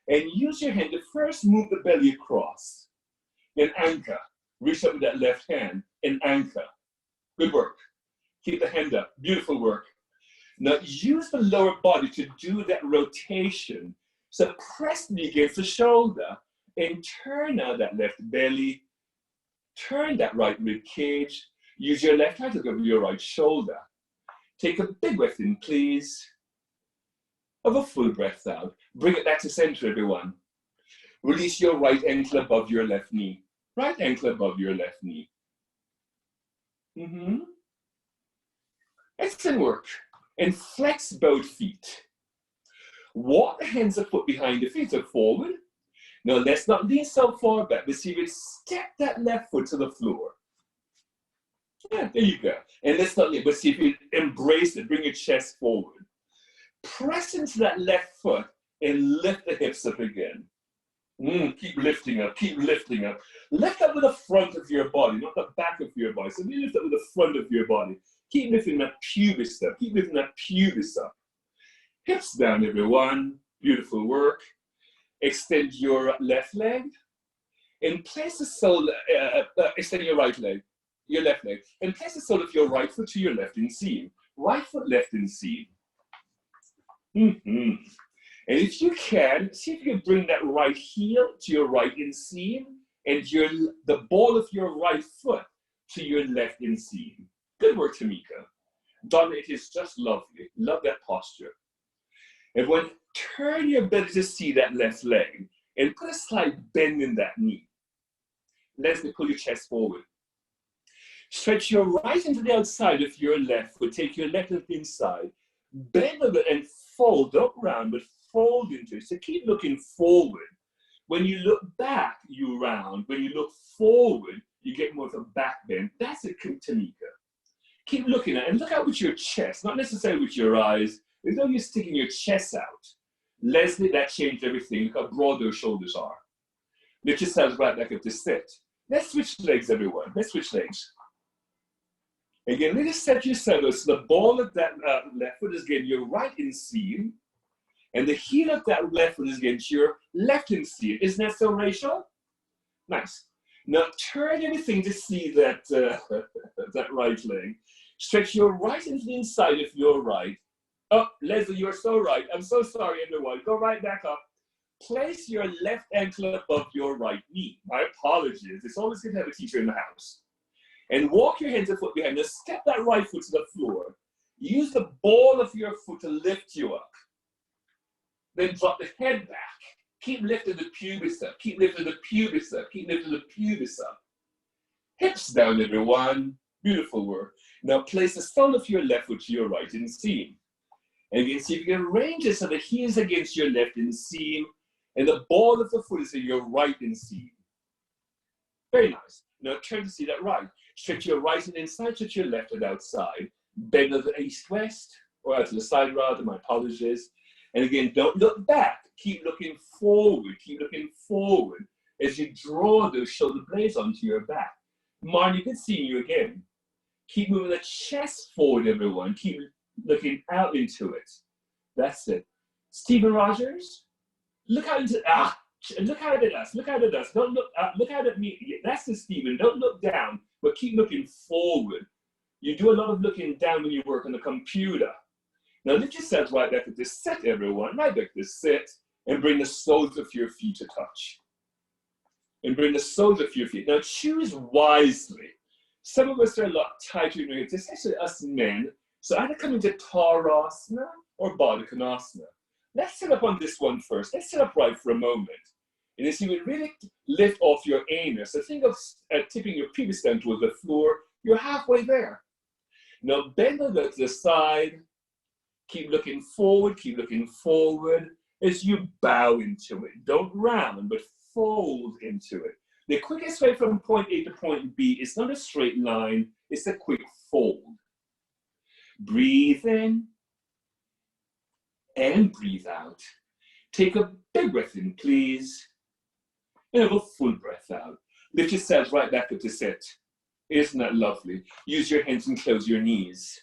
And use your hand to first move the belly across. Then anchor. Reach up with that left hand and anchor. Good work. Keep the hand up. Beautiful work. Now use the lower body to do that rotation. So press the knee against the shoulder and turn out that left belly. Turn that right rib cage. Use your left hand to go over your right shoulder. Take a big breath in, please. Have a full breath out. Bring it back to center, everyone. Release your right ankle above your left knee. Right ankle above your left knee. Excellent work. And flex both feet. Walk the hands a foot behind the feet, so forward. Now let's not lean so far back, but see if you step that left foot to the floor. Yeah, there you go. And let's not lean, but see if you embrace it, bring your chest forward. Press into that left foot and lift the hips up again. Keep lifting up, keep lifting up. Lift up with the front of your body, not the back of your body. So you lift up with the front of your body. Keep lifting that pubis up, keep lifting that pubis up. Hips down, everyone. Beautiful work. Extend your left leg and place the sole, extend your right leg, your left leg, and place the sole of your right foot to your left inseam. Right foot, left inseam. And if you can, see if you can bring that right heel to your right inseam and the ball of your right foot to your left inseam. Good work, Tamika. Donna, it is just lovely. Love that posture. Everyone, turn your belly to see that left leg and put a slight bend in that knee. Leslie, pull your chest forward. Stretch your right into the outside of your left foot. Take your left foot inside. Bend a bit and fold. Don't round, but fold into it. So keep looking forward. When you look back, you round. When you look forward, you get more of a back bend. That's it, Tamika. Keep looking at it and look out with your chest, not necessarily with your eyes. As though you're sticking your chest out. Leslie, that changed everything. Look how broad those shoulders are. Lift yourselves right back up to sit. Let's switch legs, everyone. Let's switch legs. Again, let us set yourselves so the ball of that left foot is against your right inseam, and the heel of that left foot is against your left inseam. Isn't that so, Rachel? Nice. Now turn everything to see that, that right leg. Stretch your right into the inside of your right. Oh, Leslie, you're so right. I'm so sorry, everyone. Go right back up. Place your left ankle above your right knee. My apologies. It's always good to have a teacher in the house. And walk your hands a foot behind. Now step that right foot to the floor. Use the ball of your foot to lift you up. Then drop the head back. Keep lifting the pubis up. Keep lifting the pubis up. Keep lifting the pubis up. Hips down, everyone. Beautiful work. Now place the sole of your left foot to your right inseam. And you can see if you can arrange it so the heel is against your left inseam and the ball of the foot is in your right inseam. Very nice. Now turn to see that right. Stretch your right and inside, stretch your left and outside. Bend to the east-west, or out to the side rather, my apologies. And again, don't look back. Keep looking forward. Keep looking forward as you draw those shoulder blades onto your back. Marnie, good seeing you again. Keep moving the chest forward, everyone. Keep looking out into it. That's it. Stephen Rogers, look out into look out at us. Look out at us. Don't look. Look out at me. That's the Stephen. Don't look down, but keep looking forward. You do a lot of looking down when you work on the computer. Now lift yourself right back to sit, everyone. Right back to sit, and bring the soles of your feet to touch. And bring the soles of your feet. Now choose wisely. Some of us are a lot tighter in our hips, especially us men. So either come into Tarasana or Baddha Konasana. Let's sit up on this one first. Let's sit upright for a moment. And as you will really lift off your anus, so think of tipping your pelvis down towards the floor. You're halfway there. Now bend over to the side. Keep looking forward. Keep looking forward. as you bow into it. Don't round, but fold into it. The quickest way from point A to point B is not a straight line, it's a quick fold. Breathe in and breathe out. Take a big breath in, please, and have a full breath out. Lift yourselves right back up to sit. Isn't that lovely? Use your hands and close your knees.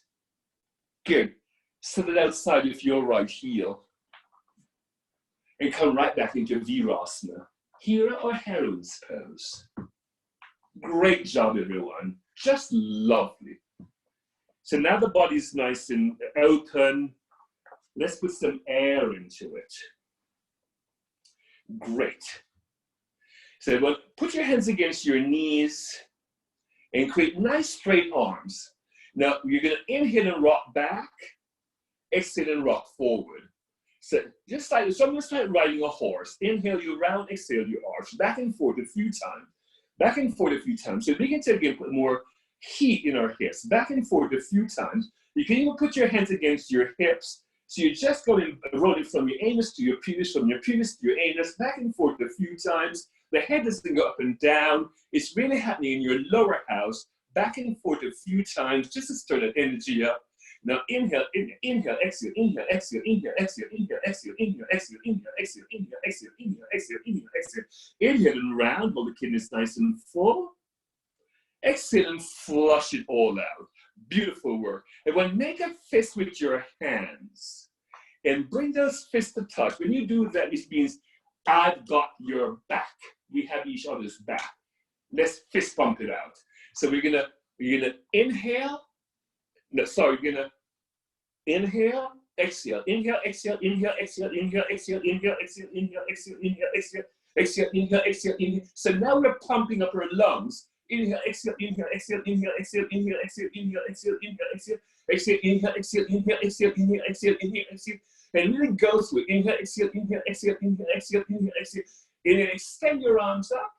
Good. Settle outside with your right heel. And come right back into Virasana. Hero or heroine's pose. Great job, everyone. Just lovely. So now the body's nice and open. Let's put some air into it. Great. So well, put your hands against your knees and create nice straight arms. Now you're going to inhale and rock back, exhale and rock forward. So just like, so I'm going to start riding a horse. Inhale, you round, exhale, you arch. Back and forth a few times. Back and forth a few times. So we can again put more heat in our hips. Back and forth a few times. You can even put your hands against your hips. So you're just going rolling from your anus to your pelvis, from your pelvis to your anus, back and forth a few times. The head doesn't go up and down. It's really happening in your lower house, back and forth a few times, just to stir that energy up. Now inhale, inhale, exhale, inhale, exhale, inhale, exhale, inhale, exhale, inhale, exhale, inhale, exhale, inhale, exhale, inhale, exhale, inhale, exhale. Inhale and round, while the kidney's nice and full. Exhale and flush it all out. Beautiful work. And when make a fist with your hands and bring those fists to touch. When you do that, it means I've got your back. We have each other's back. Let's fist bump it out. So we're gonna inhale. No, sorry, we're gonna inhale, exhale, inhale, exhale, inhale, exhale, inhale, exhale, inhale, exhale, inhale, exhale, inhale, exhale, exhale, inhale, exhale, inhale. So now we're pumping up our lungs. Inhale, exhale, inhale, exhale, inhale, exhale, inhale, exhale, inhale, exhale, inhale, exhale, exhale, inhale, exhale, inhale, exhale, inhale, exhale, inhale, exhale. And really go through it. Inhale, exhale, inhale, exhale, inhale, exhale, inhale, exhale. Inhale, extend your arms up.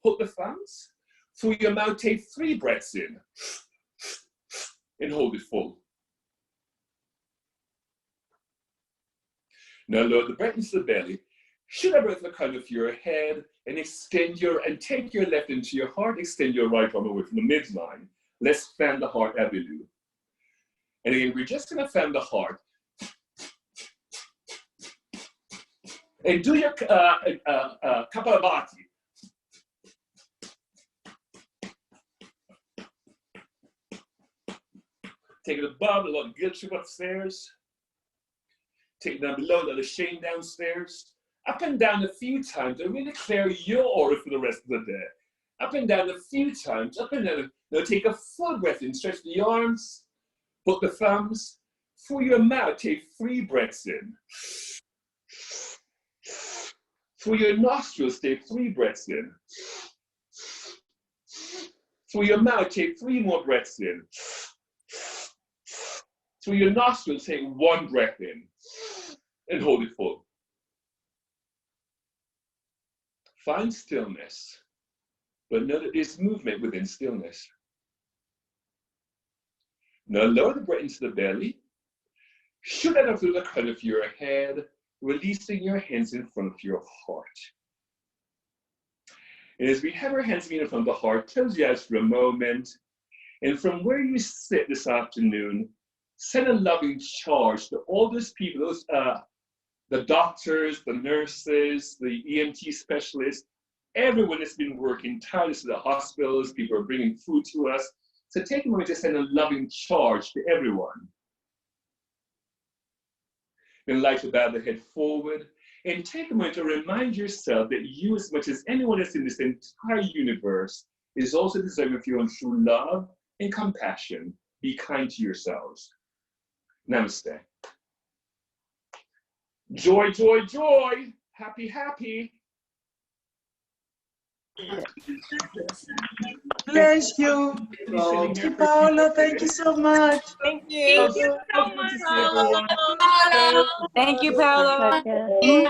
Hold the thumbs. Through your mouth, take 3 breaths in. And hold it full. Now lower the breath into the belly. Shoot a breath look out of your head and and take your left into your heart, extend your right arm away from the midline. Let's fan the heart, Abilu. And again, we're just gonna fan the heart. And do your Kapalabhati. Take it above, a lot of guilt trip upstairs. Take it down below, a lot of shame downstairs. Up and down a few times, and really clear your aura for the rest of the day. Up and down a few times, up and down. Now take a full breath in, stretch the arms, put the thumbs. Through your mouth, take 3 breaths in. Through your nostrils, take 3 breaths in. Through your mouth, take 3 more breaths in. Through your nostrils, take 1 breath in and hold it full. Find stillness, but know that there's movement within stillness. Now lower the breath into the belly. Shoot it up through the crown of your head, releasing your hands in front of your heart. And as we have our hands in front of the heart, close your eyes for a moment. And from where you sit this afternoon, send a loving charge to all those people, the doctors, the nurses, the EMT specialists, everyone that's been working tirelessly at the hospitals. People are bringing food to us. So take a moment to send a loving charge to everyone. Then like to bow the head forward and take a moment to remind yourself that you, as much as anyone else in this entire universe, is also deserving of your own true love and compassion. Be kind to yourselves. Namaste. Joy, joy, joy. Happy, happy. Bless you. Thank you, Paulo. Thank you so much. Thank you. Thank you so much, Paulo. Thank you, Paulo. Thank you.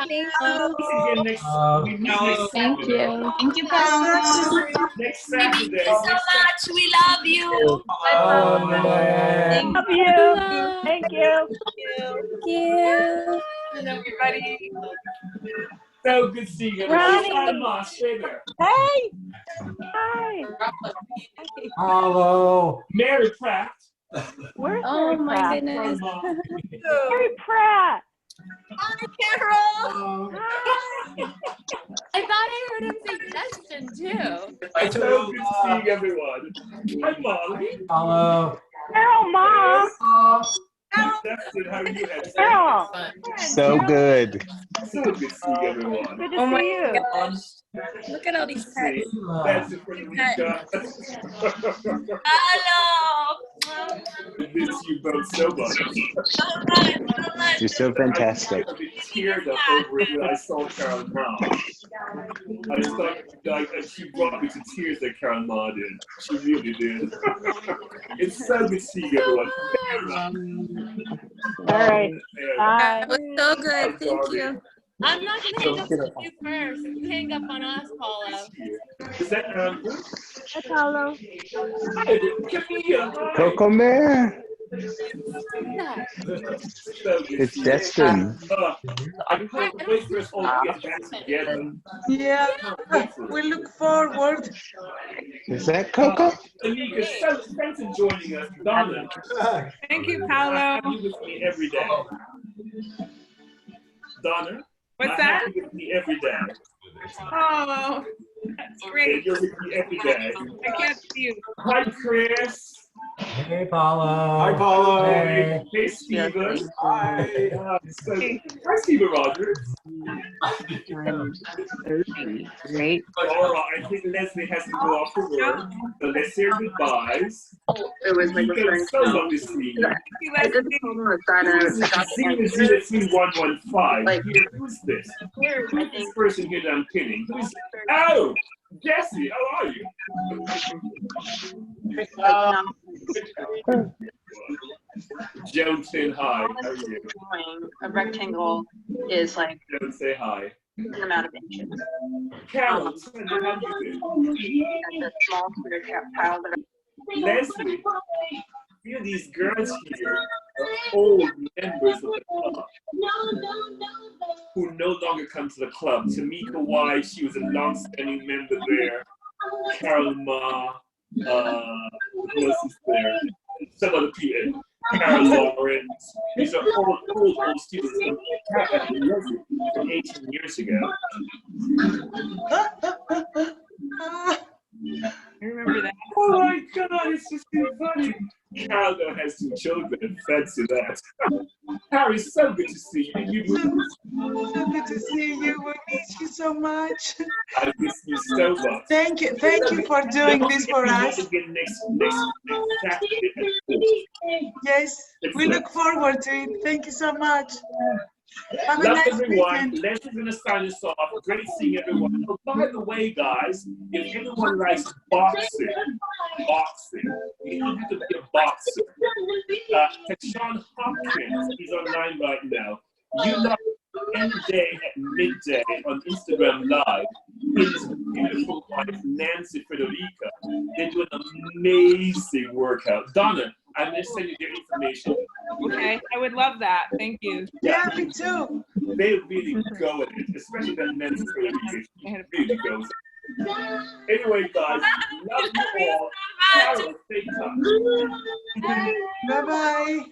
Again next Thank you. Thank you, Paulo. Next Thank Saturday. you so much. We love you. Amen. Love you. Thank you. Thank you. everybody. So good seeing you. Grandma, stay there. Hey. Hi. Hello. Mary Pratt. Where's Oh Mary my Pratt? goodness. Mary Pratt. Hi, Carol. Hi. I thought I heard him say Justin too. So good seeing everyone. Hi, Molly. Hello. Carol, Mom. Justin, how are you? Carol. So good. So good seeing everyone. Good to Oh my see you. gosh. Look at all these pets. That's it for the week. Hello. I miss you both so much. So much. You're so fantastic. I teared up over it when I saw Carol Ma. I started like, and she brought me to tears that Carol Ma did. She really did. It's so good seeing everyone. All right. Bye. That was so good. Thank Sorry. you. I'm not going to hang up on you first. You hang up on us, Paulo. Is that Hi, Paulo. Hi, Camilla. Hi. Coco Man. So good It's seeing Destin. I can't wait for us all to get back together. Yeah, Wait for we it. look forward. Is that Coco? Anika, so thanks for joining us. Donna, Thank you, I Paulo. have you with me every day. Donna, What's I that? have you with me every day. Oh, that's And great. you're with me every day. I can't see you. Hi, Chris. Hey, Paulo. Hi, Paulo. Hey. Hey, Steven. Hi. Hi, Steven Rogers. Great. All right, I think Leslie has to go off for work, so let's say our goodbyes. It was like It was so lovely seeing you. Thank you, I did Leslie. tell them was that Zena 0115. Like- Who's this? here, I Who's this think person here that I'm pinning? Who's? Oh, Jesse. How are you? like now Joan saying hi. How are you? a rectangle is like Joan, say hi. an amount of inches. Carol, how do you do? And the small square tile that Leslie, you know these girls here are old members of the club who no longer come to the club. Tamika White, she was a long-standing member there. Carol Ma, who else is there? Some other people. Carol Lawrence. These are old students from 18 years ago. I remember that. Oh my God, it's just too funny. Carol though has two children, fancy that. Harry, so good to see you. So good to see you. We miss you so much. I miss you so much. Thank you for doing this for us. Again next Saturday at 4. Yes, we look forward to it. Thank you so much. Have a Love nice everyone. weekend. Leslie's going to sign us off. Great seeing everyone. Oh, by the way, guys, if anyone likes boxing, you don't have to be a boxer. Sean Hopkins, he's online right now. You love any day at midday on Instagram Live. His beautiful wife, Nancy Frederica. They do an amazing workout. Donna, I'm going to send you their information. Okay, I would love that. Thank you. Yeah, me too. They really go at it, especially that Nancy Frederica. She really goes at it. Anyway, guys, love you all. Carol, stay in touch. Bye-bye. Bye-bye.